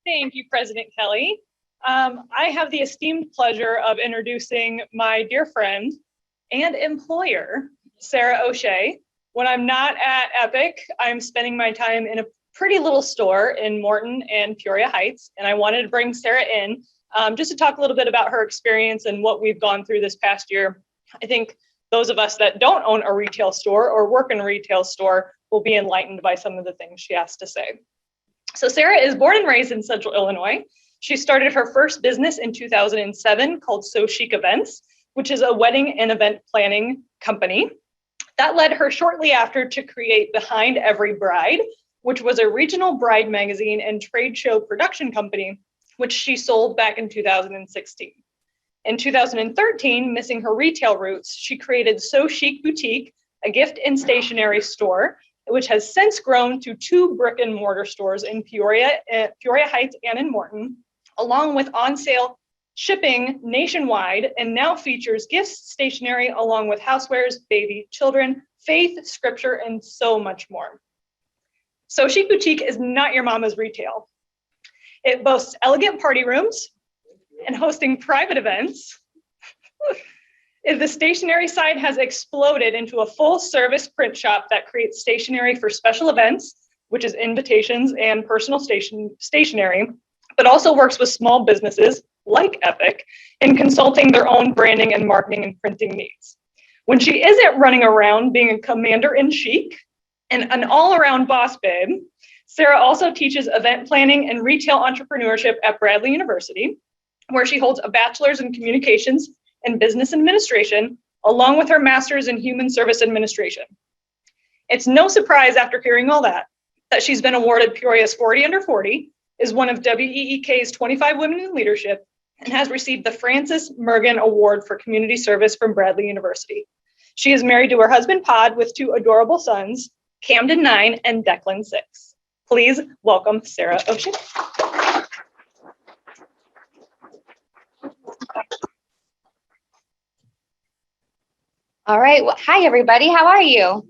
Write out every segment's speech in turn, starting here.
Thank you, President Kelly. I have the esteemed pleasure of introducing my dear friend and employer, Sara O'Shea. When I'm not at Epic, I'm spending my time in a pretty little store in Morton and Peoria Heights, and I wanted to bring Sara in just to talk a little bit about her experience and what we've gone through this past year. I think those of us that don't own a retail store or work in a retail store will be enlightened by some of the things she has to say. So Sara is born and raised in Central Illinois. She started her first business in 2007 called So Chic Events, which is a wedding and event planning company. That led her shortly after to create Behind Every Bride, which was a regional bride magazine and trade show production company, which she sold back in 2016. In 2013, missing her retail roots, she created So Chic Boutique, a gift and stationery store, which has since grown to 2 brick and mortar stores in Peoria Heights and in Morton, along with on-sale shipping nationwide, and now features gifts, stationery, along with housewares, baby, children, faith, scripture, and so much more. So Chic Boutique is not your mama's retail. It boasts elegant party rooms and hosting private events. The stationery side has exploded into a full-service print shop that creates stationery for special events, which is invitations and personal stationery, but also works with small businesses like Epic in consulting their own branding and marketing and printing needs. When she isn't running around being a commander-in-chief and an all-around boss babe, Sara also teaches event planning and retail entrepreneurship at Bradley University, where she holds a bachelor's in communications and business administration, along with her master's in human service administration. It's no surprise after hearing all that she's been awarded Peoria's 40 Under 40, is one of WEEK's 25 Women in Leadership, and has received the Frances Mergen Award for Community Service from Bradley University. She is married to her husband, Pod, with 2 adorable sons, Camden 9 and Declan 6. Please welcome Sara O'Shea. All right. Well, hi, everybody. How are you?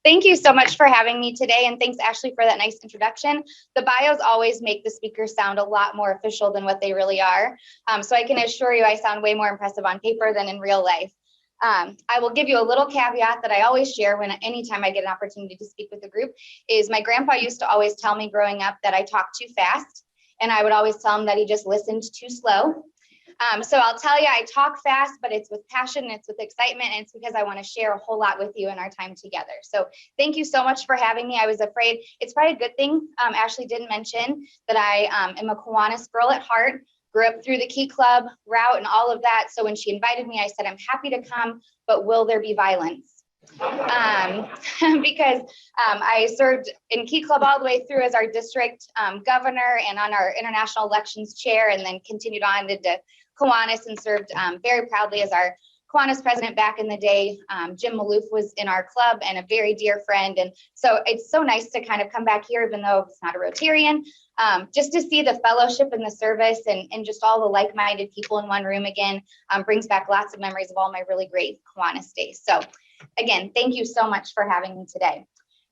Thank you so much for having me today. And thanks, Ashley, for that nice introduction. The bios always make the speakers sound a lot more official than what they really are. So I can assure you I sound way more impressive on paper than in real life. I will give you a little caveat that I always share anytime I get an opportunity to speak with a group is my grandpa used to always tell me growing up that I talked too fast. And I would always tell him that he just listened too slow. So I'll tell you, I talk fast, but it's with passion, and it's with excitement, and it's because I want to share a whole lot with you in our time together. So thank you so much for having me. I was afraid, it's probably a good thing Ashley didn't mention that I am a Kiwanis girl at heart, grew up through the Key Club route and all of that. So when she invited me, I said, I'm happy to come, but will there be violence? Because I served in Key Club all the way through as our district governor and on our international elections chair, and then continued on to Kiwanis and served very proudly as our Kiwanis president back in the day. Jim Maloof was in our club and a very dear friend. And so it's so nice to kind of come back here, even though it's not a Rotarian, just to see the fellowship and the service and just all the like-minded people in one room again, brings back lots of memories of all my really great Kiwanis days. So again, thank you so much for having me today.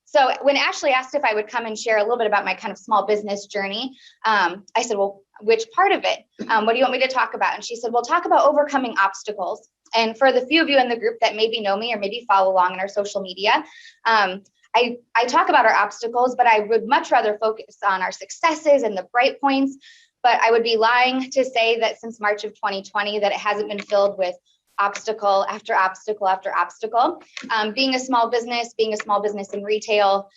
So when Ashley asked if I would come and share a little bit about my kind of small business journey, I said, well, which part of it? What do you want me to talk about? And she said, well, talk about overcoming obstacles. And for the few of you in the group that maybe know me or maybe follow along in our social media, I talk about our obstacles, but I would much rather focus on our successes and the bright points. But I would be lying to say that since March of 2020, that it hasn't been filled with obstacle after obstacle after obstacle. Being a small business in retail,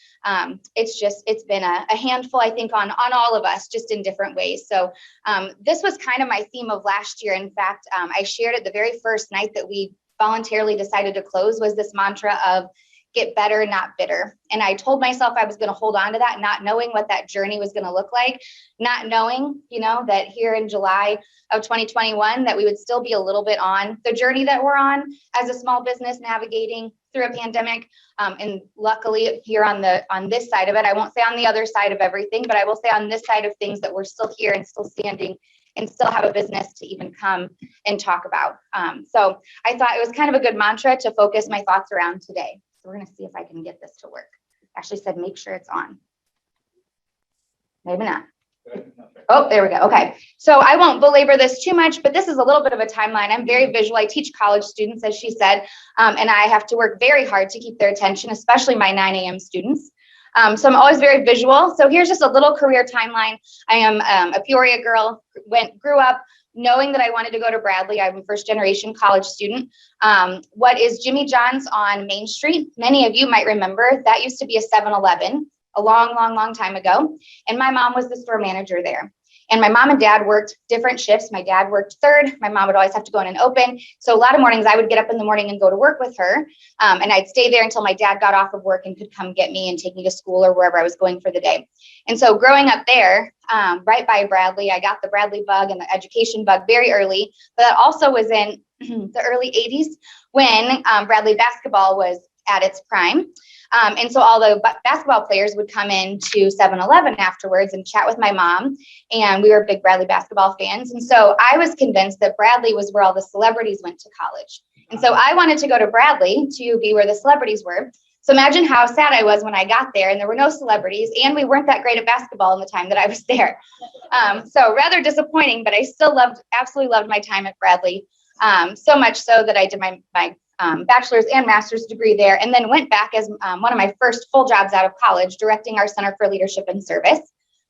it's been a handful, I think, on all of us, just in different ways. So this was kind of my theme of last year. In fact, I shared it the very first night that we voluntarily decided to close, was this mantra of get better, not bitter. And I told myself I was going to hold on to that, not knowing what that journey was going to look like, not knowing, that here in July of 2021, that we would still be a little bit on the journey that we're on as a small business navigating through a pandemic. And luckily here on this side of it, I won't say on the other side of everything, but I will say on this side of things that we're still here and still standing and still have a business to even come and talk about. So I thought it was kind of a good mantra to focus my thoughts around today. So we're going to see if I can get this to work. Ashley said, make sure it's on. Maybe not. Oh, there we go. Okay. So I won't belabor this too much, but this is a little bit of a timeline. I'm very visual. I teach college students, as she said, and I have to work very hard to keep their attention, especially my 9 a.m. students. So I'm always very visual. So here's just a little career timeline. I am a Peoria girl, grew up knowing that I wanted to go to Bradley. I'm a first generation college student. What is Jimmy John's on Main Street? Many of you might remember that used to be a 7-Eleven a long time ago. And my mom was the store manager there. And my mom and dad worked different shifts. My dad worked third. My mom would always have to go in and open. So a lot of mornings I would get up in the morning and go to work with her. And I'd stay there until my dad got off of work and could come get me and take me to school or wherever I was going for the day. And so growing up there, right by Bradley, I got the Bradley bug and the education bug very early. But that also was in the early 80s when Bradley basketball was at its prime. And so all the basketball players would come in to 7-Eleven afterwards and chat with my mom. And we were big Bradley basketball fans. And so I was convinced that Bradley was where all the celebrities went to college. And so I wanted to go to Bradley to be where the celebrities were. So imagine how sad I was when I got there and there were no celebrities and we weren't that great at basketball in the time that I was there. So rather disappointing, but I still absolutely loved my time at Bradley. So much so that I did my bachelor's and master's degree there, and then went back as one of my first full jobs out of college, directing our Center for Leadership and Service.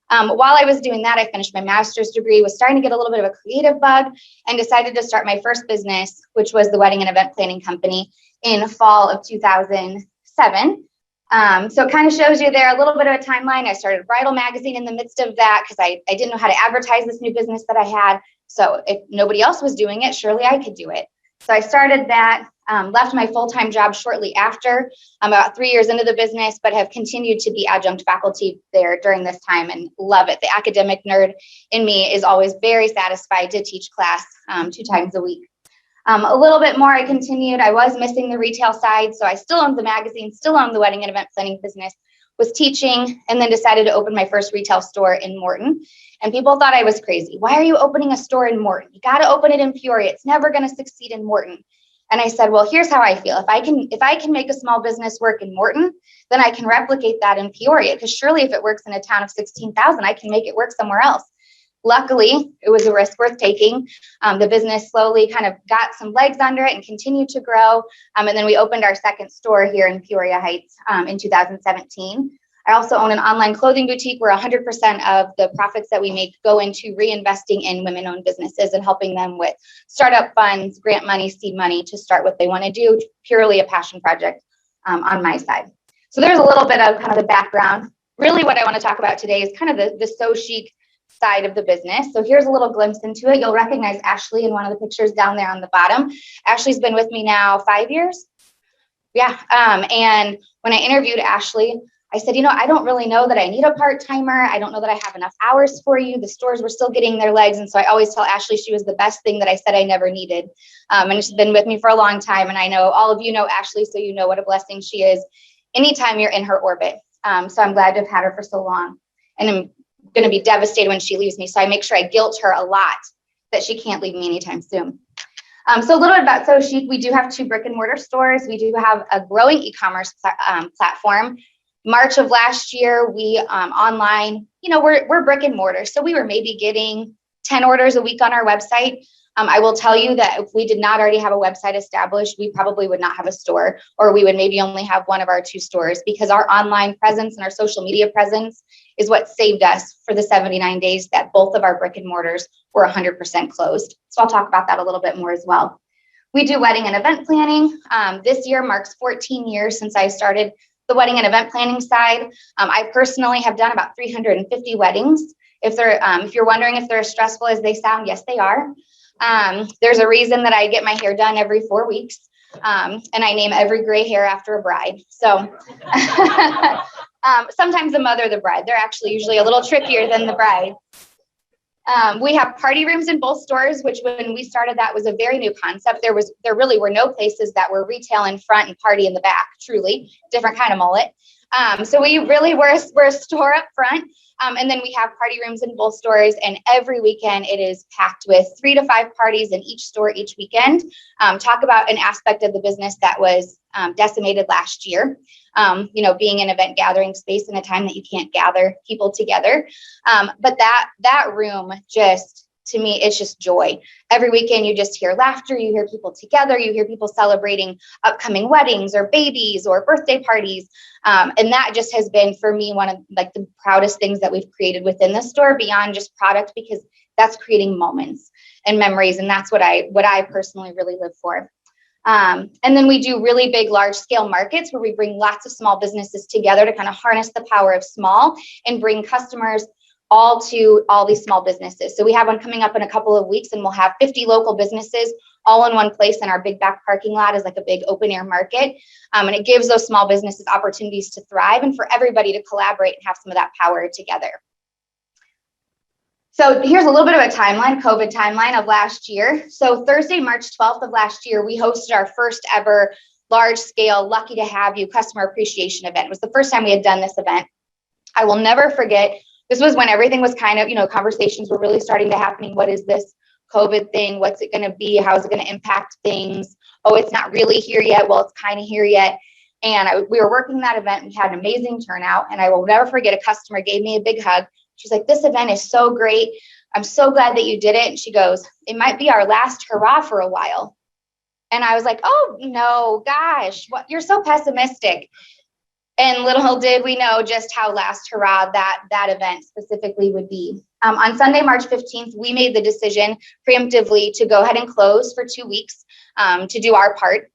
While I was doing that, I finished my master's degree, was starting to get a little bit of a creative bug, and decided to start my first business, which was the wedding and event planning company, in fall of 2007. So it kind of shows you there a little bit of a timeline. I started a bridal magazine in the midst of that because I didn't know how to advertise this new business that I had. So if nobody else was doing it, surely I could do it. So I started that, left my full-time job shortly after. I'm about 3 years into the business, but have continued to be adjunct faculty there during this time and love it. The academic nerd in me is always very satisfied to teach class 2 times a week. A little bit more, I continued. I was missing the retail side, so I still owned the magazine, still owned the wedding and event planning business, was teaching, and then decided to open my first retail store in Morton. And people thought I was crazy. Why are you opening a store in Morton? You got to open it in Peoria. It's never going to succeed in Morton. And I said, well, here's how I feel. If I can make a small business work in Morton, then I can replicate that in Peoria. Because surely if it works in a town of 16,000, I can make it work somewhere else. Luckily, it was a risk worth taking. The business slowly kind of got some legs under it and continued to grow. And then we opened our second store here in Peoria Heights in 2017. I also own an online clothing boutique where 100% of the profits that we make go into reinvesting in women-owned businesses and helping them with startup funds, grant money, seed money to start what they want to do, purely a passion project on my side. So there's a little bit of kind of the background. Really what I want to talk about today is kind of the So Chic side of the business. So here's a little glimpse into it. You'll recognize Ashley in one of the pictures down there on the bottom. Ashley's been with me now 5 years. Yeah. And when I interviewed Ashley, I said, I don't really know that I need a part-timer. I don't know that I have enough hours for you. The stores were still getting their legs. And so I always tell Ashley she was the best thing that I said I never needed. And she's been with me for a long time. And I know all of you know Ashley, so you know what a blessing she is anytime you're in her orbit. So I'm glad to have had her for so long. And I'm going to be devastated when she leaves me. So I make sure I guilt her a lot that she can't leave me anytime soon. So a little bit about So Chic. We do have 2 brick and mortar stores. We do have a growing e-commerce platform. March of last year, we online, we're brick and mortar. So we were maybe getting 10 orders a week on our website. I will tell you that if we did not already have a website established, we probably would not have a store, or we would maybe only have 1 of our 2 stores, because our online presence and our social media presence is what saved us for the 79 days that both of our brick and mortars were 100% closed. So I'll talk about that a little bit more as well. We do wedding and event planning. This year marks 14 years since I started the wedding and event planning side. I personally have done about 350 weddings. If you're wondering if they're as stressful as they sound, yes, they are. There's a reason that I get my hair done every 4 weeks. And I name every gray hair after a bride. So sometimes the mother of the bride, they're actually usually a little trickier than the bride. We have party rooms in both stores, which when we started, that was a very new concept. There really were no places that were retail in front and party in the back, truly different kind of mullet. So we really we're a store up front. And then we have party rooms in both stores, and every weekend it is packed with 3 to 5 parties in each store each weekend. Talk about an aspect of the business that was decimated last year. Being an event gathering space in a time that you can't gather people together. But that room just, to me, it's just joy. Every weekend you just hear laughter, you hear people together, you hear people celebrating upcoming weddings or babies or birthday parties. And that just has been, for me, one of like the proudest things that we've created within the store beyond just product, because that's creating moments and memories. And that's what I personally really live for. And then we do really big, large scale markets where we bring lots of small businesses together to kind of harness the power of small and bring customers all to all these small businesses. So we have one coming up in a couple of weeks, and we'll have 50 local businesses all in one place, and our big back parking lot is like a big open air market. And it gives those small businesses opportunities to thrive and for everybody to collaborate and have some of that power together. So here's a little bit of a timeline, COVID timeline of last year. So Thursday, March 12th of last year, we hosted our first ever large scale Lucky to Have You customer appreciation event. It was the first time we had done this event. I will never forget. This was when everything was kind of, conversations were really starting to happen. What is this COVID thing? What's it going to be? How is it going to impact things? Oh, it's not really here yet. Well, it's kind of here yet. And we were working that event. We had an amazing turnout. And I will never forget, a customer gave me a big hug. She's like, "This event is so great. I'm so glad that you did it." And she goes, "It might be our last hurrah for a while." And I was like, "Oh, no, gosh, what? You're so pessimistic." And little did we know just how last hurrah that event specifically would be. On Sunday, March 15th, we made the decision preemptively to go ahead and close for 2 weeks to do our part,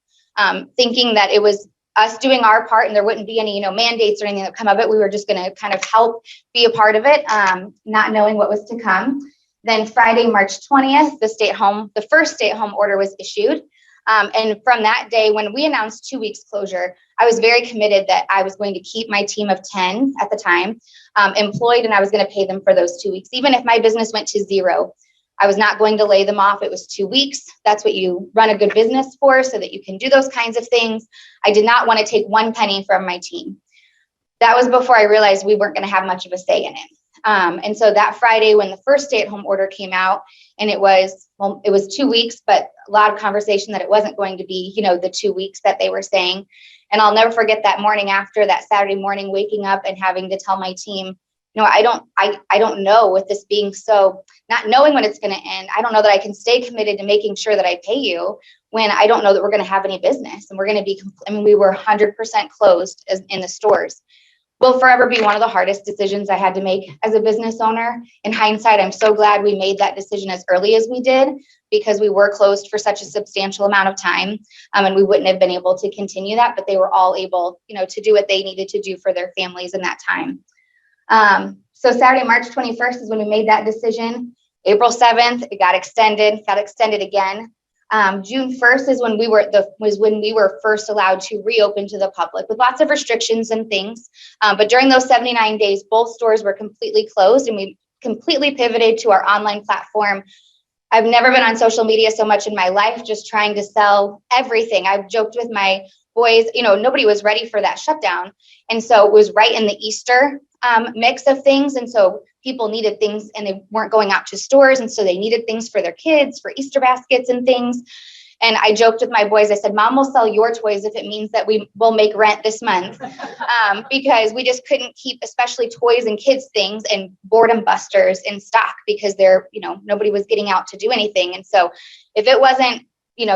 thinking that it was us doing our part and there wouldn't be any, mandates or anything that come of it. We were just going to kind of help be a part of it, not knowing what was to come. Then Friday, March 20th, the first stay-at-home order was issued. And from that day, when we announced 2 weeks closure, I was very committed that I was going to keep my team of 10 at the time employed, and I was going to pay them for those 2 weeks. Even if my business went to zero, I was not going to lay them off. It was 2 weeks. That's what you run a good business for, so that you can do those kinds of things. I did not want to take one penny from my team. That was before I realized we weren't going to have much of a say in it. And so that Friday, when the first stay-at-home order came out, and it was 2 weeks, but a lot of conversation that it wasn't going to be, the 2 weeks that they were saying. And I'll never forget that morning after that Saturday morning, waking up and having to tell my team, I don't know, with this being so, not knowing when it's going to end, I don't know that I can stay committed to making sure that I pay you when I don't know that we're going to have any business. And we're going to be, we were 100% closed in the stores. Will forever be one of the hardest decisions I had to make as a business owner. In hindsight, I'm so glad we made that decision as early as we did, because we were closed for such a substantial amount of time, and we wouldn't have been able to continue that, but they were all able, to do what they needed to do for their families in that time. So Saturday, March 21st is when we made that decision. April 7th, it got extended again. June 1st is when we were first allowed to reopen to the public with lots of restrictions and things. But during those 79 days, both stores were completely closed, and we completely pivoted to our online platform. I've never been on social media so much in my life, just trying to sell everything. I've joked with my boys, nobody was ready for that shutdown. And so it was right in the Easter mix of things. And so people needed things, and they weren't going out to stores. And so they needed things for their kids, for Easter baskets and things. And I joked with my boys, I said, "Mom will sell your toys if it means that we will make rent this month," because we just couldn't keep, especially toys and kids things and boredom busters in stock, because nobody was getting out to do anything. And so if it wasn't,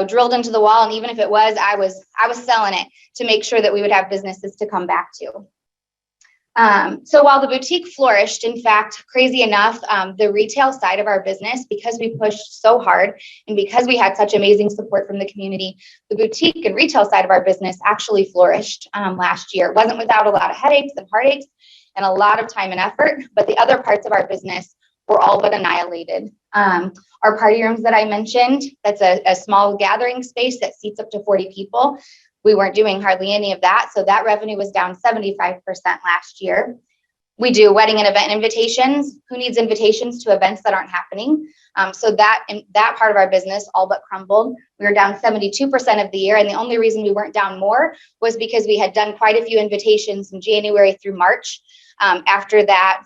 drilled into the wall, and even if it was, I was selling it to make sure that we would have businesses to come back to. So while the boutique flourished, in fact, crazy enough, the retail side of our business, because we pushed so hard and because we had such amazing support from the community, the boutique and retail side of our business actually flourished last year. It wasn't without a lot of headaches and heartaches and a lot of time and effort, but the other parts of our business were all but annihilated. Our party rooms that I mentioned, that's a small gathering space that seats up to 40 people. We weren't doing hardly any of that. So that revenue was down 75% last year. We do wedding and event invitations. Who needs invitations to events that aren't happening? So that part of our business all but crumbled. We were down 72% of the year. And the only reason we weren't down more was because we had done quite a few invitations in January through March. After that,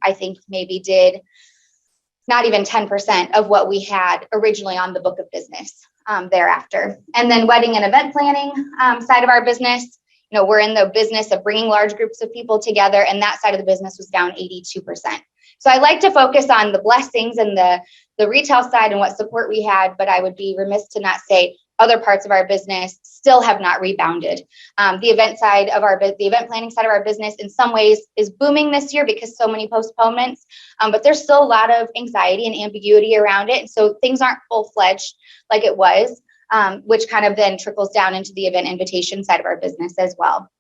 I think maybe did not even 10% of what we had originally on the book of business thereafter. And then wedding and event planning side of our business, we're in the business of bringing large groups of people together, and that side of the business was down 82%. So I like to focus on the blessings and the retail side and what support we had, but I would be remiss to not say other parts of our business still have not rebounded. The event planning side of our business in some ways is booming this year because so many postponements, but there's still a lot of anxiety and ambiguity around it. And so things aren't full-fledged like it was, which kind of then trickles down into the event invitation side of our business as well.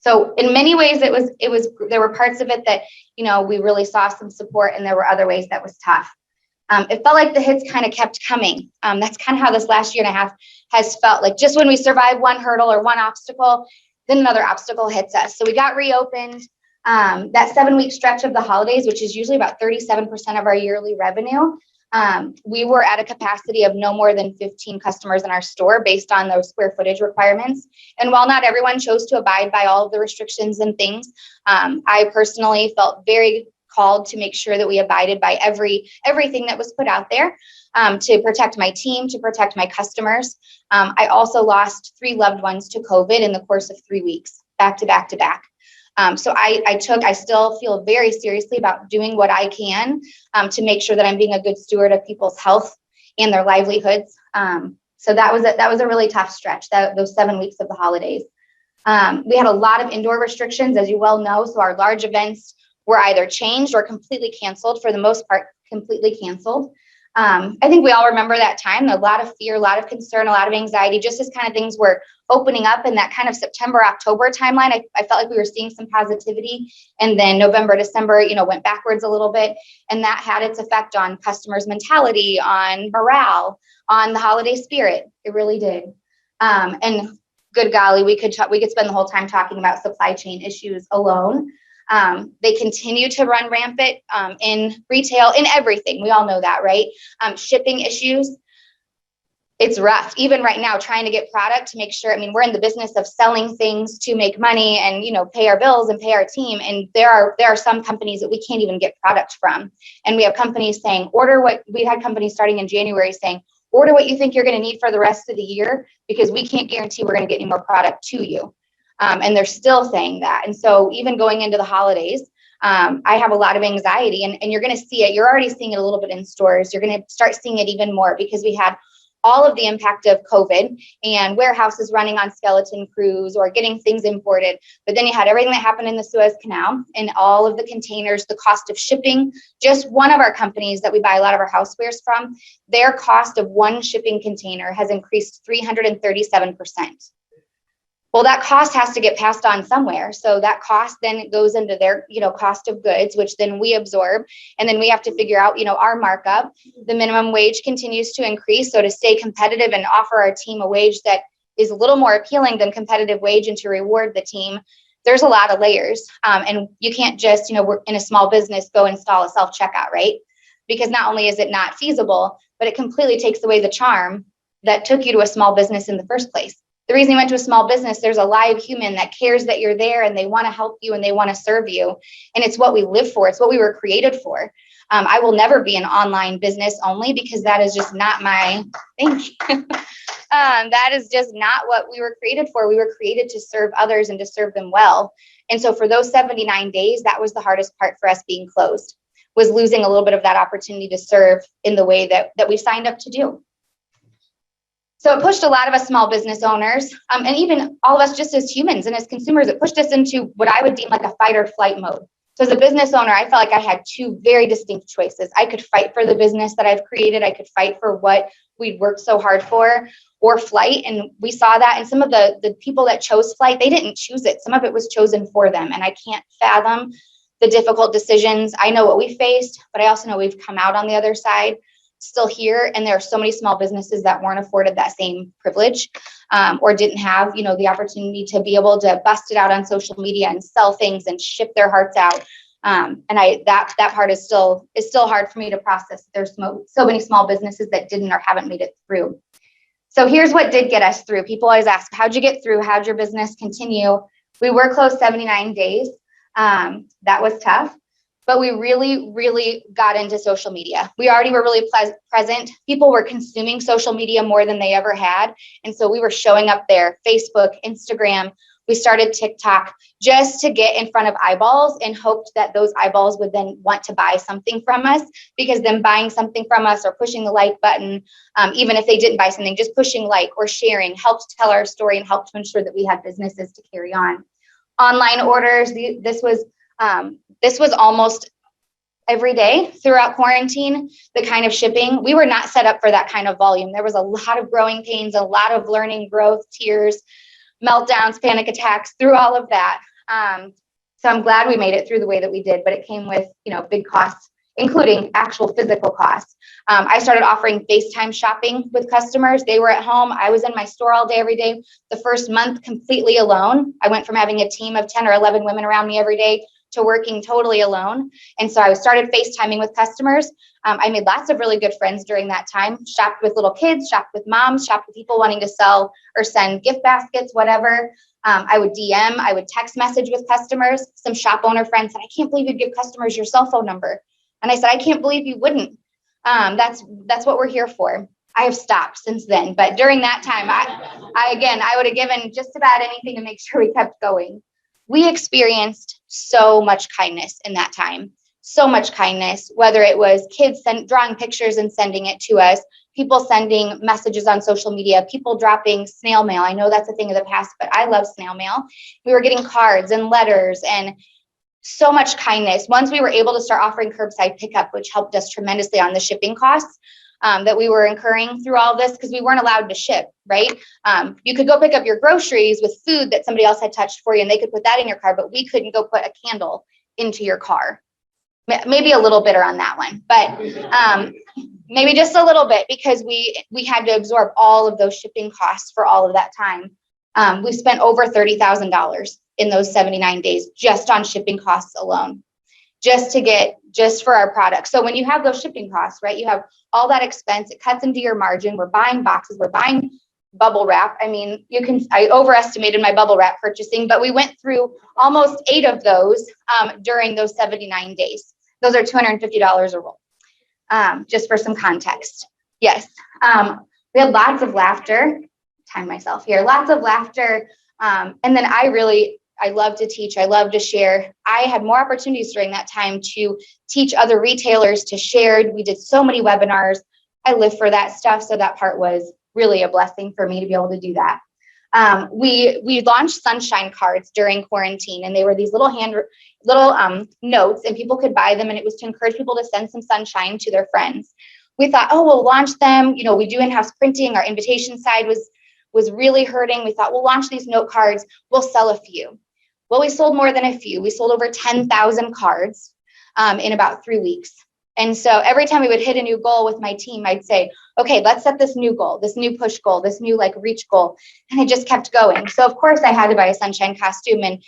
So in many ways, there were parts of it that, we really saw some support, and there were other ways that was tough. It felt like the hits kind of kept coming. That's kind of how this last year and a half has felt. Like just when we survive one hurdle or one obstacle, then another obstacle hits us. So we got reopened. That 7-week stretch of the holidays, which is usually about 37% of our yearly revenue, we were at a capacity of no more than 15 customers in our store based on those square footage requirements. And while not everyone chose to abide by all of the restrictions and things, I personally felt very called to make sure that we abided by everything that was put out there to protect my team, to protect my customers. I also lost 3 loved ones to COVID in the course of 3 weeks, back to back to back. So I still feel very seriously about doing what I can to make sure that I'm being a good steward of people's health and their livelihoods. So that was a really tough stretch, those 7 weeks of the holidays. We had a lot of indoor restrictions, as you well know. So our large events were either changed or completely canceled, for the most part, completely canceled. I think we all remember that time, a lot of fear, a lot of concern, a lot of anxiety, just as kind of things were opening up in that kind of September, October timeline. I felt like we were seeing some positivity, and then November, December, went backwards a little bit. And that had its effect on customers' mentality, on morale, on the holiday spirit. It really did. And good golly, we could spend the whole time talking about supply chain issues alone. They continue to run rampant in retail, in everything. We all know that, right? Shipping issues. It's rough. Even right now, trying to get product to make sure, we're in the business of selling things to make money and, pay our bills and pay our team. And there are some companies that we can't even get product from. And we have companies saying, we had companies starting in January saying, order what you think you're going to need for the rest of the year, because we can't guarantee we're going to get any more product to you. And they're still saying that. And so even going into the holidays, I have a lot of anxiety, and you're going to see it. You're already seeing it a little bit in stores. You're going to start seeing it even more, because we had all of the impact of COVID and warehouses running on skeleton crews or getting things imported. But then you had everything that happened in the Suez Canal and all of the containers, the cost of shipping. Just one of our companies that we buy a lot of our housewares from, their cost of one shipping container has increased 337%. Well, that cost has to get passed on somewhere. So that cost then goes into their, cost of goods, which then we absorb. And then we have to figure out, our markup. The minimum wage continues to increase. So to stay competitive and offer our team a wage that is a little more appealing than competitive wage and to reward the team, there's a lot of layers. And you can't just, we're in a small business, go install a self-checkout, right? Because not only is it not feasible, but it completely takes away the charm that took you to a small business in the first place. The reason you went to a small business, there's a live human that cares that you're there and they want to help you and they want to serve you. And it's what we live for. It's what we were created for. I will never be an online business only, because that is just not my thing. That is just not what we were created for. We were created to serve others and to serve them well. And so for those 79 days, that was the hardest part for us being closed, was losing a little bit of that opportunity to serve in the way that we signed up to do. So it pushed a lot of us small business owners, and even all of us just as humans and as consumers, it pushed us into what I would deem like a fight or flight mode. So as a business owner, I felt like I had 2 very distinct choices. I could fight for the business that I've created. I could fight for what we'd worked so hard for, or flight. And we saw that. And some of the people that chose flight, they didn't choose it. Some of it was chosen for them. And I can't fathom the difficult decisions. I know what we faced, but I also know we've come out on the other side still here. And there are so many small businesses that weren't afforded that same privilege, or didn't have, the opportunity to be able to bust it out on social media and sell things and ship their hearts out. That part is still hard for me to process. There's so many small businesses that didn't or haven't made it through. So here's what did get us through. People always ask, how'd you get through? How'd your business continue? We were closed 79 days. That was tough, but we really, really got into social media. We already were really present. People were consuming social media more than they ever had. And so we were showing up there, Facebook, Instagram. We started TikTok just to get in front of eyeballs and hoped that those eyeballs would then want to buy something from us, because them buying something from us or pushing the like button, even if they didn't buy something, just pushing like or sharing helped tell our story and helped to ensure that we had businesses to carry on. Online orders, this was almost every day throughout quarantine, the kind of shipping. We were not set up for that kind of volume. There was a lot of growing pains, a lot of learning, growth, tears, meltdowns, panic attacks, through all of that. So I'm glad we made it through the way that we did, but it came with, big costs, including actual physical costs. I started offering FaceTime shopping with customers. They were at home. I was in my store all day, every day. The first month completely alone. I went from having a team of 10 or 11 women around me every day to working totally alone. And so I started FaceTiming with customers. I made lots of really good friends during that time, shopped with little kids, shopped with moms, shopped with people wanting to sell or send gift baskets, whatever. I would DM, I would text message with customers. Some shop owner friends said, I can't believe you'd give customers your cell phone number. And I said, I can't believe you wouldn't. That's what we're here for. I have stopped since then, but during that time, I would have given just about anything to make sure we kept going. We experienced so much kindness in that time, so much kindness, whether it was kids drawing pictures and sending it to us, people sending messages on social media, people dropping snail mail. I know that's a thing of the past, but I love snail mail. We were getting cards and letters and so much kindness. Once we were able to start offering curbside pickup, which helped us tremendously on the shipping costs that we were incurring through all of this, because we weren't allowed to ship, right? You could go pick up your groceries with food that somebody else had touched for you, and they could put that in your car, but we couldn't go put a candle into your car. Maybe a little bitter on that one, but maybe just a little bit, because we had to absorb all of those shipping costs for all of that time. We spent over $30,000 in those 79 days just on shipping costs alone, just for our products. So when you have those shipping costs, right, you have all that expense, it cuts into your margin. We're buying boxes, we're buying bubble wrap. I mean, I overestimated my bubble wrap purchasing, but we went through almost 8 of those during those 79 days. Those are $250 a roll, just for some context. Yes, we had lots of laughter. Time myself here, lots of laughter. And then I love to teach. I love to share. I had more opportunities during that time to teach other retailers, to share. We did so many webinars. I live for that stuff. So that part was really a blessing for me to be able to do that. We launched sunshine cards during quarantine, and they were these little notes, and people could buy them. And it was to encourage people to send some sunshine to their friends. We thought, we'll launch them. We do in-house printing. Our invitation side was really hurting. We thought, we'll launch these note cards. We'll sell a few. Well, we sold more than a few. We sold over 10,000 cards in about 3 weeks. And so every time we would hit a new goal with my team, I'd say, okay, let's set this new goal, this new push goal, this new reach goal. And it just kept going. So of course I had to buy a sunshine costume and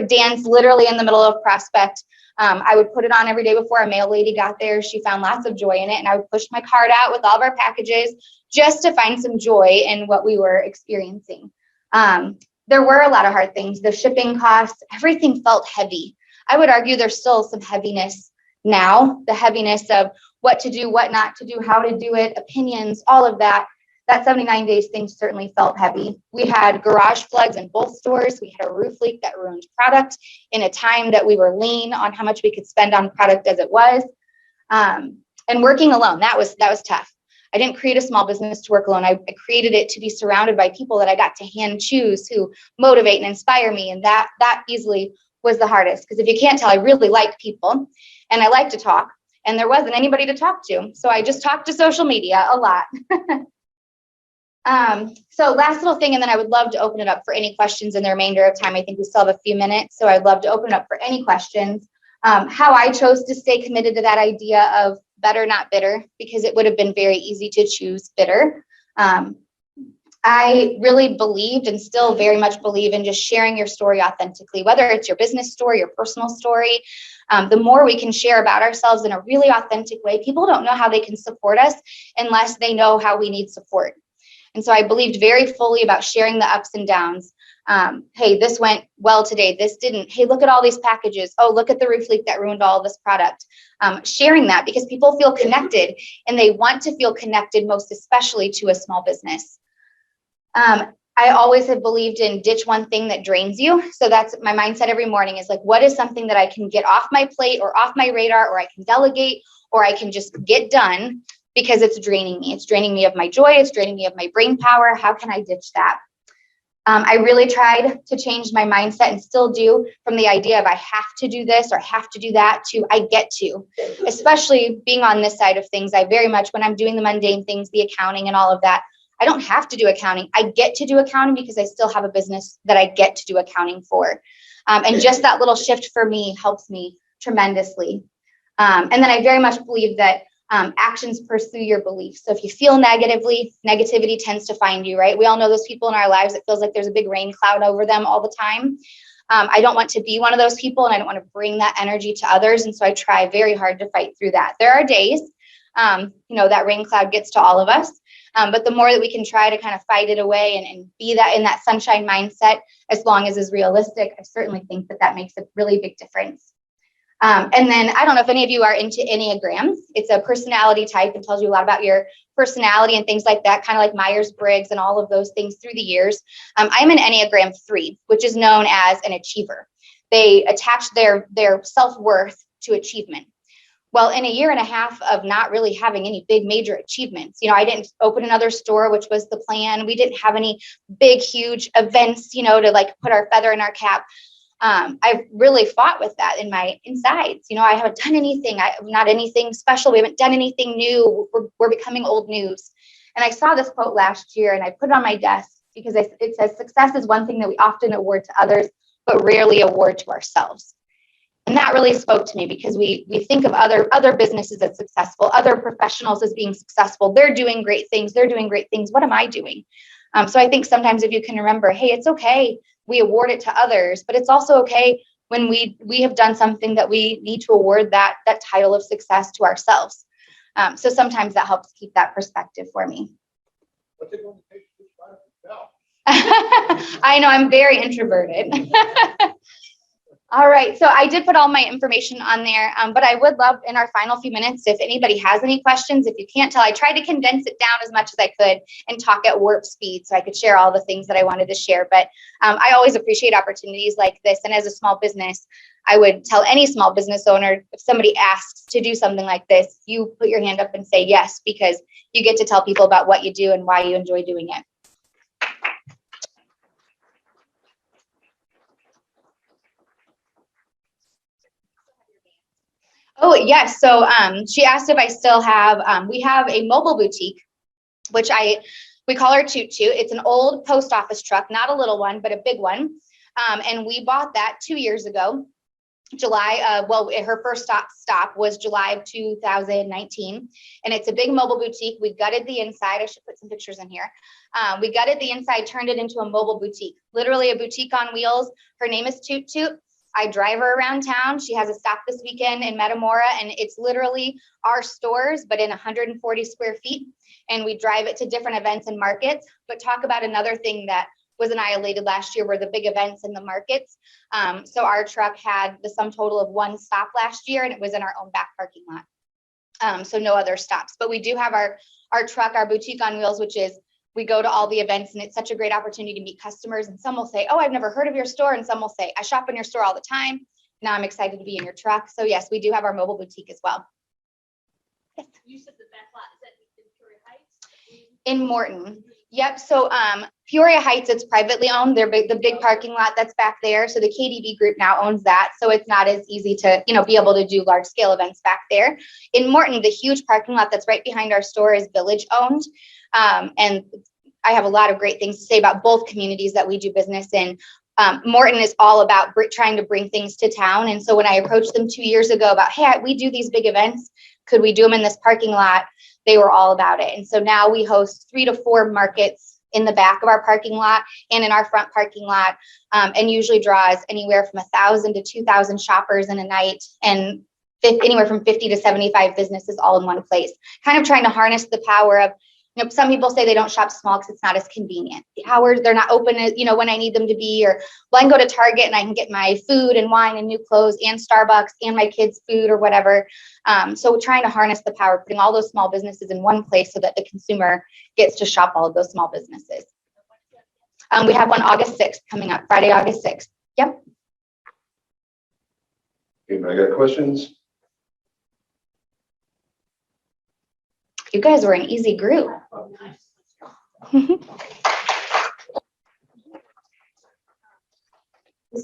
dance literally in the middle of Prospect. I would put it on every day before a mail lady got there. She found lots of joy in it. And I would push my cart out with all of our packages just to find some joy in what we were experiencing. There were a lot of hard things. The shipping costs, everything felt heavy. I would argue there's still some heaviness now, the heaviness of what to do, what not to do, how to do it, opinions, all of that. That 79 days thing certainly felt heavy. We had garage floods in both stores. We had a roof leak that ruined product in a time that we were lean on how much we could spend on product as it was. And working alone, that was tough. I didn't create a small business to work alone. I created it to be surrounded by people that I got to hand choose, who motivate and inspire me. And that easily was the hardest, because if you can't tell, I really like people and I like to talk, and there wasn't anybody to talk to. So I just talked to social media a lot. So last little thing, and then I would love to open it up for any questions in the remainder of time. I think we still have a few minutes, so I'd love to open it up for any questions. How I chose to stay committed to that idea of better, not bitter, because it would have been very easy to choose bitter. I really believed, and still very much believe, in just sharing your story authentically, whether it's your business story, your personal story. The more we can share about ourselves in a really authentic way, people don't know how they can support us unless they know how we need support. And so I believed very fully about sharing the ups and downs. Hey, this went well today. This didn't. Hey, look at all these packages. Oh, look at the roof leak that ruined all this product. Sharing that because people feel connected and they want to feel connected, most especially to a small business. I always have believed in ditch one thing that drains you. So that's my mindset every morning is like, what is something that I can get off my plate or off my radar, or I can delegate, or I can just get done because it's draining me. It's draining me of my joy. It's draining me of my brain power. How can I ditch that? I really tried to change my mindset and still do, from the idea of I have to do this or have to do that to I get to, especially being on this side of things. I very much, when I'm doing the mundane things, the accounting and all of that, I don't have to do accounting. I get to do accounting because I still have a business that I get to do accounting for. And just that little shift for me helps me tremendously. And then I very much believe that actions pursue your beliefs. So if you feel negatively, negativity tends to find you, right? We all know those people in our lives. It feels like there's a big rain cloud over them all the time. I don't want to be one of those people, and I don't want to bring that energy to others. And so I try very hard to fight through that. There are days, that rain cloud gets to all of us. But the more that we can try to kind of fight it away and be that in that sunshine mindset, as long as is realistic, I certainly think that that makes a really big difference. And then I don't know if any of you are into Enneagrams. It's a personality type and tells you a lot about your personality and things like that, kind of like Myers-Briggs and all of those things through the years. I'm an Enneagram 3, which is known as an achiever. They attach their self-worth to achievement. Well, in a year and a half of not really having any big major achievements, I didn't open another store, which was the plan. We didn't have any big, huge events, to like put our feather in our cap. I've really fought with that in my insides. I haven't done anything. Not anything special. We haven't done anything new. We're becoming old news. And I saw this quote last year and I put it on my desk because it says success is one thing that we often award to others, but rarely award to ourselves. And that really spoke to me because we think of other businesses as successful, other professionals as being successful. They're doing great things. They're doing great things. What am I doing? So I think sometimes if you can remember, hey, it's okay. We award it to others, but it's also okay when we have done something that we need to award that title of success to ourselves. So sometimes that helps keep that perspective for me. I know I'm very introverted. All right, so I did put all my information on there, but I would love in our final few minutes, if anybody has any questions. If you can't tell, I tried to condense it down as much as I could and talk at warp speed so I could share all the things that I wanted to share. But I always appreciate opportunities like this. And as a small business, I would tell any small business owner, if somebody asks to do something like this, you put your hand up and say yes, because you get to tell people about what you do and why you enjoy doing it. Oh, yes. So she asked if I still have, we have a mobile boutique, which we call her Toot Toot. It's an old post office truck, not a little one, but a big one. And we bought that 2 years ago, July. Her first stop was July of 2019. And it's a big mobile boutique. We gutted the inside. I should put some pictures in here. We gutted the inside, turned it into a mobile boutique, literally a boutique on wheels. Her name is Toot Toot. I drive her around town. She has a stop this weekend in Metamora, and it's literally our stores, but in 140 square feet. And we drive it to different events and markets. But talk about another thing that was annihilated last year were the big events in the markets. So our truck had the sum total of 1 stop last year, and it was in our own back parking lot. So no other stops. But we do have our truck, our boutique on wheels, which is we go to all the events, and it's such a great opportunity to meet customers. And some will say, oh, I've never heard of your store. And some will say, I shop in your store all the time. Now I'm excited to be in your truck. So yes, we do have our mobile boutique as well. Yes. You said the back lot, is that in Peoria Heights? In Morton. Yep. So Peoria Heights, it's privately owned. They're the big parking lot that's back there. So the KDB group now owns that. So it's not as easy to, be able to do large scale events back there. In Morton, the huge parking lot that's right behind our store is village owned. And I have a lot of great things to say about both communities that we do business in. Morton is all about trying to bring things to town. And so when I approached them 2 years ago about, hey, we do these big events, could we do them in this parking lot? They were all about it. And so now we host 3 to 4 markets in the back of our parking lot and in our front parking lot, and usually draws anywhere from 1,000 to 2,000 shoppers in a night, and anywhere from 50 to 75 businesses all in one place. Kind of trying to harness the power of, you know, some people say they don't shop small because it's not as convenient. The hours, they're not open, you know, when I need them to be, or well, I can go to Target and I can get my food and wine and new clothes and Starbucks and my kids' food or whatever. So trying to harness the power of putting all those small businesses in one place so that the consumer gets to shop all of those small businesses. We have one August 6th coming up, Friday, August 6th. Yep. Anybody got questions? You guys were an easy group. This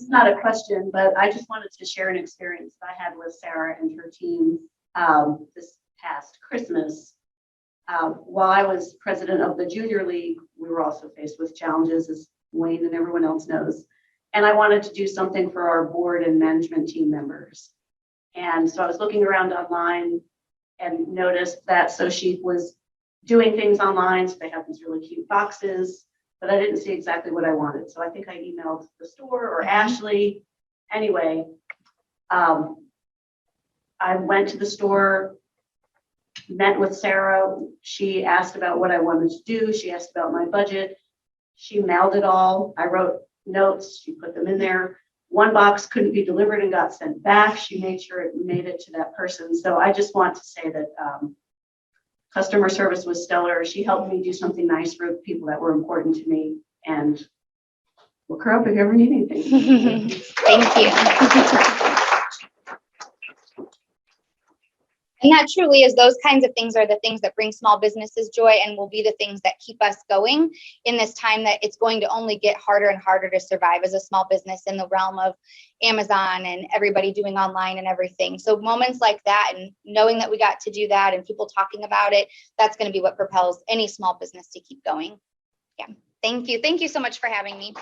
is not a question, but I just wanted to share an experience that I had with Sara and her team this past Christmas. While I was president of the Junior League, we were also faced with challenges, as Wayne and everyone else knows. And I wanted to do something for our board and management team members. And so I was looking around online and noticed that So Chic was doing things online. So they have these really cute boxes, but I didn't see exactly what I wanted. So I think I emailed the store or Ashley. Anyway, I went to the store, met with Sara. She asked about what I wanted to do. She asked about my budget. She mailed it all. I wrote notes. She put them in there. One box couldn't be delivered and got sent back. She made sure it made it to that person. So I just want to say that customer service was stellar. She helped me do something nice for the people that were important to me. And look her up if you ever need anything. Thank you. And that truly is, those kinds of things are the things that bring small businesses joy and will be the things that keep us going in this time that it's going to only get harder and harder to survive as a small business in the realm of Amazon and everybody doing online and everything. So moments like that and knowing that we got to do that and people talking about it, that's going to be what propels any small business to keep going. Yeah. Thank you. Thank you so much for having me.